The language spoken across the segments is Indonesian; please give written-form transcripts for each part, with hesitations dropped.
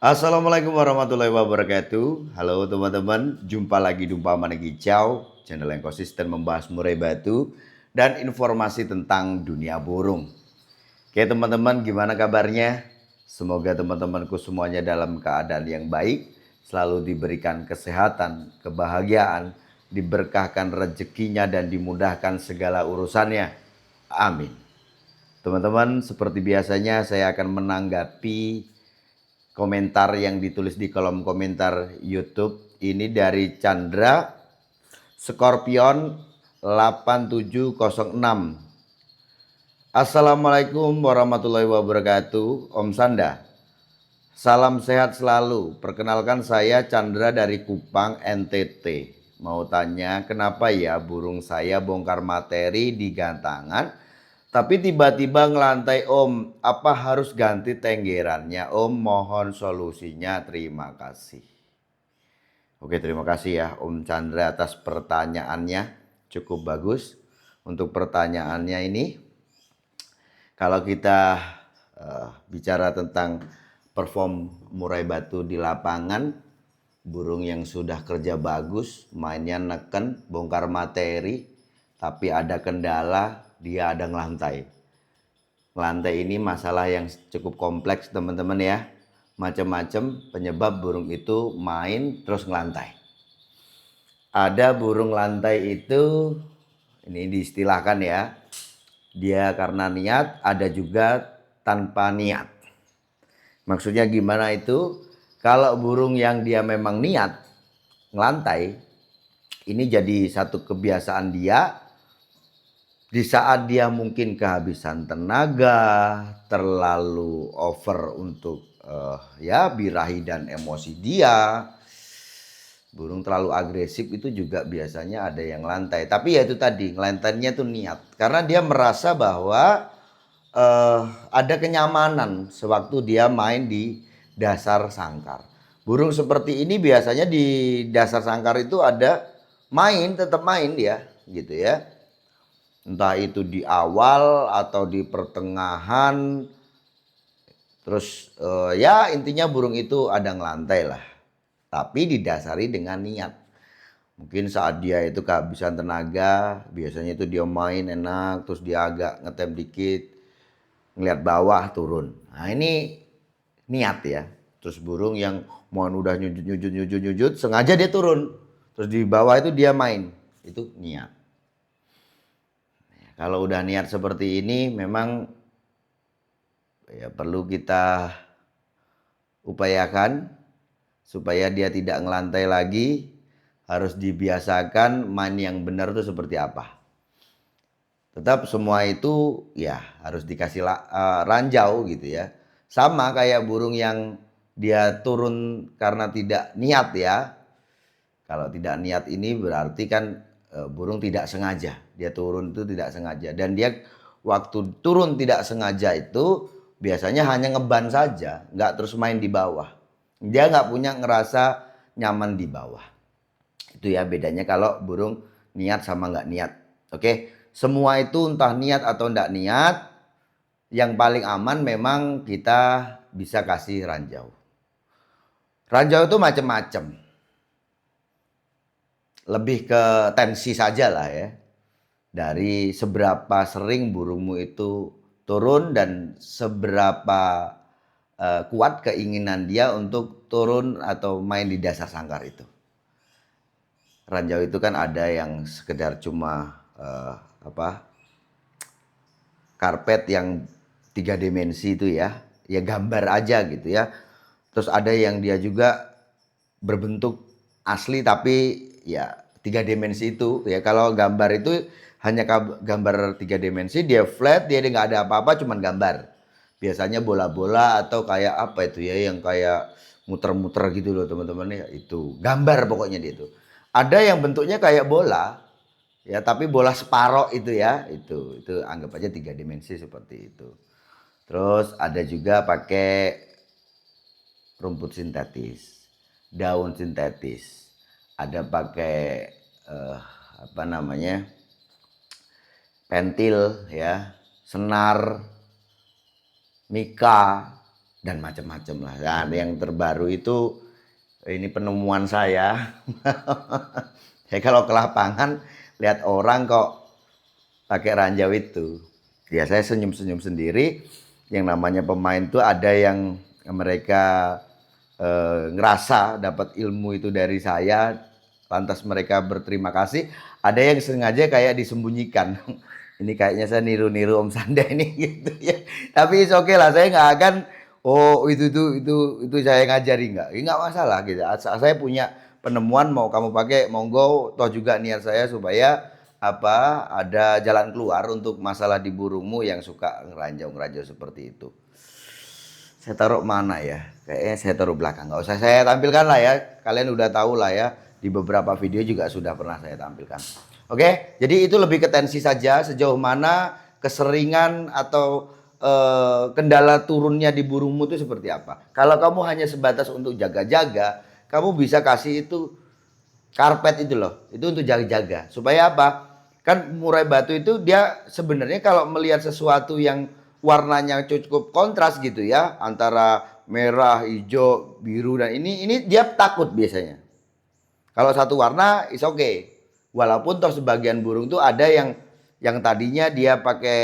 Assalamualaikum warahmatullahi wabarakatuh. Halo teman-teman, jumpa lagi di Umpama Hijau, channel yang konsisten membahas murai batu dan informasi tentang dunia burung. Oke teman-teman, gimana kabarnya? Semoga teman-temanku semuanya dalam keadaan yang baik, selalu diberikan kesehatan, kebahagiaan, diberkahkan rezekinya dan dimudahkan segala urusannya. Amin. Teman-teman, seperti biasanya saya akan menanggapi komentar yang ditulis di kolom komentar YouTube. Ini dari Chandra Scorpion 8706. Assalamualaikum warahmatullahi wabarakatuh. Om Sanda, salam sehat selalu. Perkenalkan saya Chandra dari Kupang, NTT. Mau tanya kenapa ya burung saya bongkar materi di gantangan tapi tiba-tiba ngelantai Om. Apa harus ganti tenggerannya Om? Mohon solusinya, terima kasih. Oke, terima kasih ya Om Chandra atas pertanyaannya. Cukup bagus. Untuk pertanyaannya ini, kalau kita bicara tentang perform murai batu di lapangan, burung yang sudah kerja bagus, mainnya neken, bongkar materi, tapi ada kendala, dia ada ngelantai. Ngelantai ini masalah yang cukup kompleks teman-teman ya. Macam-macam penyebab burung itu main terus ngelantai. Ada burung lantai itu, ini diistilahkan ya, dia karena niat, ada juga tanpa niat. Maksudnya gimana itu? Kalau burung yang dia memang niat ngelantai, ini jadi satu kebiasaan dia. Di saat dia mungkin kehabisan tenaga, terlalu over untuk ya birahi dan emosi dia, burung terlalu agresif, itu juga biasanya ada yang lantai. Tapi ya itu tadi, ngelantainya tuh niat. Karena dia merasa bahwa ada kenyamanan sewaktu dia main di dasar sangkar. Burung seperti ini biasanya di dasar sangkar itu ada main, tetap main dia gitu ya. Entah itu di awal atau di pertengahan. Terus ya intinya burung itu ada ngelantai lah. Tapi didasari dengan niat. Mungkin saat dia itu kehabisan tenaga, biasanya itu dia main enak, terus dia agak ngetem dikit, ngeliat bawah turun. Nah ini niat ya. Terus burung yang mau udah nyujut, sengaja dia turun. Terus di bawah itu dia main. Itu niat. Kalau udah niat seperti ini memang ya perlu kita upayakan supaya dia tidak ngelantai lagi. Harus dibiasakan main yang benar itu seperti apa. Tetap semua itu ya harus dikasih ranjau gitu ya. Sama kayak burung yang dia turun karena tidak niat ya. Kalau tidak niat ini berarti kan burung tidak sengaja. Dia turun itu tidak sengaja. Dan dia waktu turun tidak sengaja itu biasanya hanya ngeban saja. Nggak terus main di bawah. Dia nggak punya ngerasa nyaman di bawah. Itu ya bedanya kalau burung niat sama nggak niat. Oke, semua itu entah niat atau nggak niat, yang paling aman memang kita bisa kasih ranjau. Ranjau itu macam-macam. Lebih ke tensi saja lah ya. Dari seberapa sering burungmu itu turun dan seberapa kuat keinginan dia untuk turun atau main di dasar sangkar itu. Ranjau itu kan ada yang sekedar cuma karpet yang 3 dimensi itu ya gambar aja gitu ya. Terus ada yang dia juga berbentuk asli tapi ya 3 dimensi itu ya. Kalau gambar itu hanya gambar 3 dimensi, dia flat, dia nggak ada apa-apa, cuman gambar. Biasanya bola-bola atau kayak apa itu ya, yang kayak muter-muter gitu loh teman-teman ya, itu gambar pokoknya dia itu. Ada yang bentuknya kayak bola ya, tapi bola separoh itu ya, itu anggap aja 3 dimensi seperti itu. Terus ada juga pakai rumput sintetis, daun sintetis, ada pakai apa namanya, pentil ya, senar, mika, dan macam-macam lah. Nah, yang terbaru itu ini penemuan saya. Saya kalau ke lapangan lihat orang kok pakai ranjau itu, ya saya senyum-senyum sendiri. Yang namanya pemain tuh ada yang mereka ngerasa dapat ilmu itu dari saya, lantas mereka berterima kasih. Ada yang sengaja kayak disembunyikan. Ini kayaknya saya niru-niru Om Sanda ini gitu ya. Tapi oke okay lah, saya nggak akan oh itu saya ngajari nggak masalah gitu. Saya punya penemuan mau kamu pakai monggo, toh juga niat saya supaya apa ada jalan keluar untuk masalah di burungmu yang suka ngeranjau-ngeranjau seperti itu. Saya taruh mana ya? Kayaknya saya taruh belakang. Nggak usah saya tampilkan lah ya. Kalian udah tahu lah ya. Di beberapa video juga sudah pernah saya tampilkan. Oke, jadi itu lebih ke tensi saja. Sejauh mana keseringan atau kendala turunnya di burungmu itu seperti apa. Kalau kamu hanya sebatas untuk jaga-jaga, kamu bisa kasih itu karpet itu loh. Itu untuk jaga-jaga. Supaya apa? Kan murai batu itu dia sebenarnya kalau melihat sesuatu yang warnanya cukup kontras gitu ya, antara merah, hijau, biru dan ini dia takut biasanya. Kalau satu warna is oke. Okay. Walaupun toh sebagian burung tuh ada yang tadinya dia pakai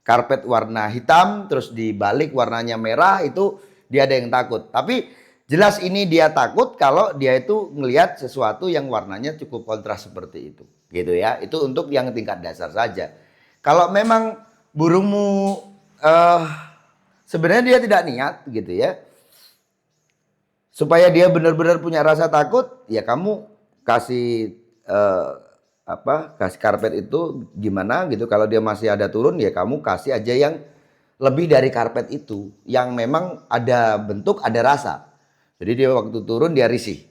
karpet warna hitam terus dibalik warnanya merah, itu dia ada yang takut. Tapi jelas ini dia takut kalau dia itu ngelihat sesuatu yang warnanya cukup kontras seperti itu. Gitu ya. Itu untuk yang tingkat dasar saja. Kalau memang burungmu sebenarnya dia tidak niat gitu ya. Supaya dia benar-benar punya rasa takut, ya kamu kasih kasih karpet itu gimana gitu. Kalau dia masih ada turun, ya kamu kasih aja yang lebih dari karpet itu, yang memang ada bentuk, ada rasa. Jadi dia waktu turun dia risih.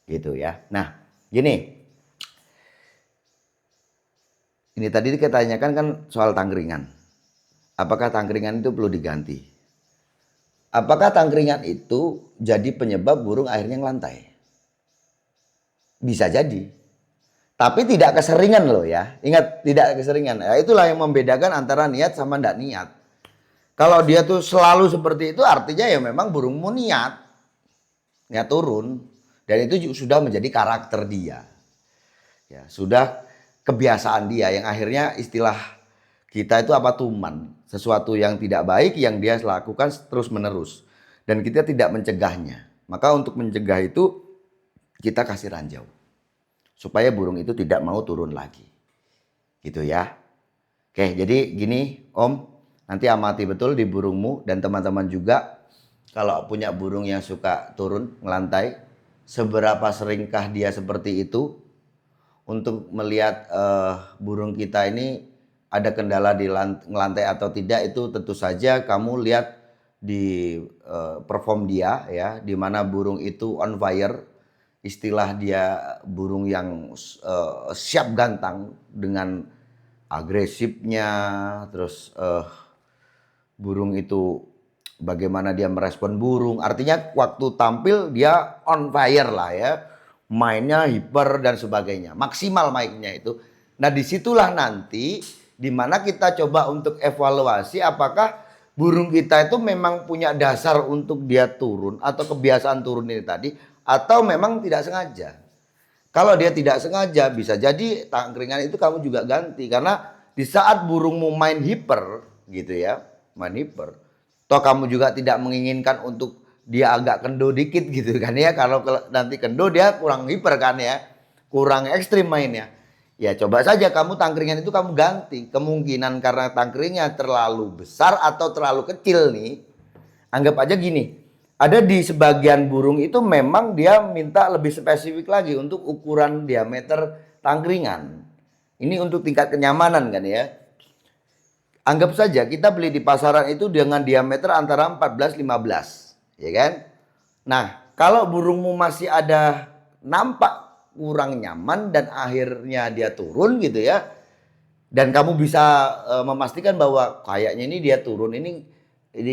Gitu ya. Nah, gini. Ini tadi kita tanyakan kan soal tangkringan. Apakah tangkringan itu perlu diganti? Apakah tangkringan itu jadi penyebab burung akhirnya ngelantai? Bisa jadi. Tapi tidak keseringan loh ya. Ingat, tidak keseringan. Ya, itulah yang membedakan antara niat sama tidak niat. Kalau dia tuh selalu seperti itu artinya ya memang burungmu niat. Niat turun. Dan itu sudah menjadi karakter dia. Ya, sudah kebiasaan dia yang akhirnya istilah kita itu apa tuman. Sesuatu yang tidak baik yang dia lakukan terus menerus. Dan kita tidak mencegahnya. Maka untuk mencegah itu kita kasih ranjau. Supaya burung itu tidak mau turun lagi. Gitu ya. Oke, jadi gini Om. Nanti amati betul di burungmu dan teman-teman juga. Kalau punya burung yang suka turun, ngelantai. Seberapa seringkah dia seperti itu. Untuk melihat burung kita ini ada kendala di ngelantai atau tidak, itu tentu saja kamu lihat di perform dia ya, di mana burung itu on fire, istilah dia burung yang siap gantang dengan agresifnya, terus burung itu bagaimana dia merespon burung, artinya waktu tampil dia on fire lah ya, mainnya hiper dan sebagainya, maksimal mainnya itu. Nah disitulah nanti dimana kita coba untuk evaluasi apakah burung kita itu memang punya dasar untuk dia turun atau kebiasaan turun ini tadi, atau memang tidak sengaja. Kalau dia tidak sengaja bisa jadi tangkringan itu kamu juga ganti, karena di saat burungmu main hiper gitu ya, main hiper, toh kamu juga tidak menginginkan untuk dia agak kendo dikit gitu kan ya, kalau nanti kendo dia kurang hiper kan ya, kurang ekstrim mainnya. Ya coba saja kamu tangkringan itu kamu ganti. Kemungkinan karena tangkringnya terlalu besar atau terlalu kecil nih. Anggap aja gini. Ada di sebagian burung itu memang dia minta lebih spesifik lagi untuk ukuran diameter tangkringan. Ini untuk tingkat kenyamanan kan ya. Anggap saja kita beli di pasaran itu dengan diameter antara 14-15. Ya kan? Nah kalau burungmu masih ada nampak kurang nyaman dan akhirnya dia turun gitu ya, dan kamu bisa memastikan bahwa kayaknya ini dia turun ini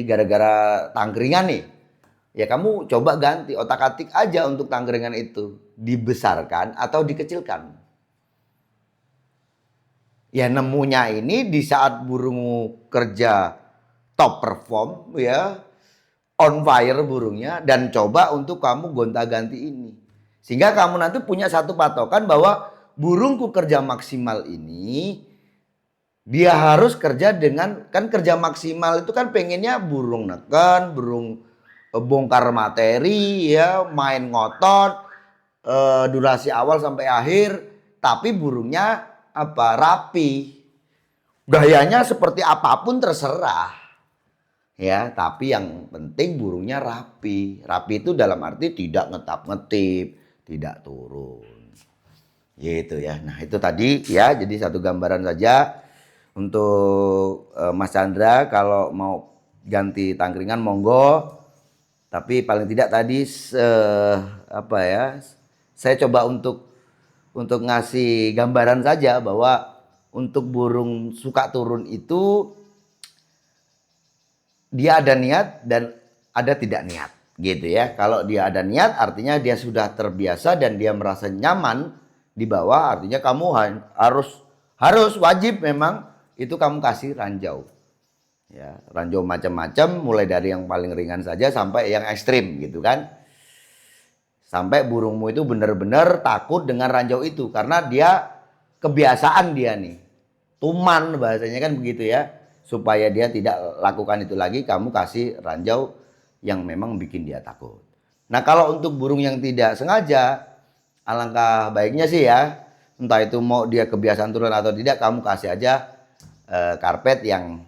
gara-gara tangkringan nih, ya kamu coba ganti, otak-atik aja untuk tangkringan itu dibesarkan atau dikecilkan. Ya nemunya ini di saat burungmu kerja top perform ya, on fire burungnya, dan coba untuk kamu gonta-ganti ini. Sehingga kamu nanti punya satu patokan bahwa burungku kerja maksimal ini, dia harus kerja dengan, kan kerja maksimal itu kan pengennya burung neken, burung bongkar materi ya, main ngotot, durasi awal sampai akhir, tapi burungnya apa, rapi. Gayanya seperti apapun terserah. Ya, tapi yang penting burungnya rapi. Rapi itu dalam arti tidak ngetap-ngetip, tidak turun. Gitu ya. Nah, itu tadi ya, jadi satu gambaran saja untuk Mas Chandra. Kalau mau ganti tangkringan monggo. Tapi paling tidak tadi apa ya? Saya coba untuk ngasih gambaran saja bahwa untuk burung suka turun itu dia ada niat dan ada tidak niat, gitu ya. Kalau dia ada niat artinya dia sudah terbiasa dan dia merasa nyaman di bawah, artinya kamu harus wajib memang itu kamu kasih ranjau. Ya, ranjau macam-macam, mulai dari yang paling ringan saja sampai yang ekstrim gitu kan. Sampai burungmu itu benar-benar takut dengan ranjau itu karena dia kebiasaan dia nih. Tuman bahasanya kan begitu ya. Supaya dia tidak lakukan itu lagi, kamu kasih ranjau yang memang bikin dia takut. Nah, kalau untuk burung yang tidak sengaja, alangkah baiknya sih ya, entah itu mau dia kebiasaan turun atau tidak, kamu kasih aja karpet yang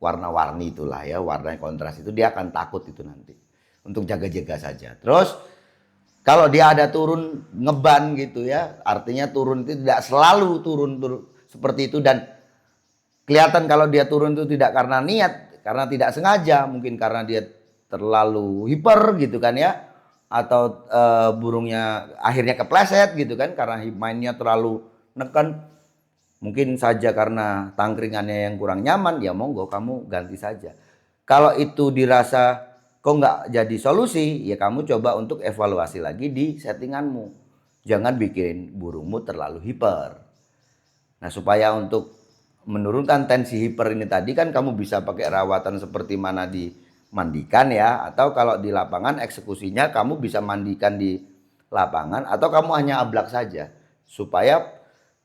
warna-warni itulah ya, warna yang kontras itu, dia akan takut itu nanti. Untuk jaga-jaga saja. Terus kalau dia ada turun ngeban gitu ya, artinya turun itu tidak selalu turun seperti itu, dan kelihatan kalau dia turun itu tidak karena niat, karena tidak sengaja, mungkin karena dia terlalu hiper gitu kan ya, atau burungnya akhirnya kepleset gitu kan karena mainnya terlalu neken, mungkin saja karena tangkringannya yang kurang nyaman, ya monggo kamu ganti saja. Kalau itu dirasa kok nggak jadi solusi, ya kamu coba untuk evaluasi lagi di settinganmu. Jangan bikin burungmu terlalu hiper. Nah, supaya untuk menurunkan tensi hiper ini tadi kan kamu bisa pakai rawatan seperti mana dimandikan ya, atau kalau di lapangan eksekusinya kamu bisa mandikan di lapangan, atau kamu hanya ablak saja supaya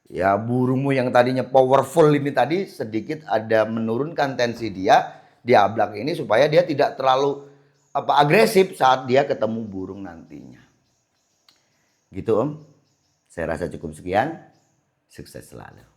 ya burungmu yang tadinya powerful ini tadi sedikit ada menurunkan tensi dia di ablak ini supaya dia tidak terlalu agresif saat dia ketemu burung nantinya. Gitu Om. Saya rasa cukup sekian. Sukses selalu.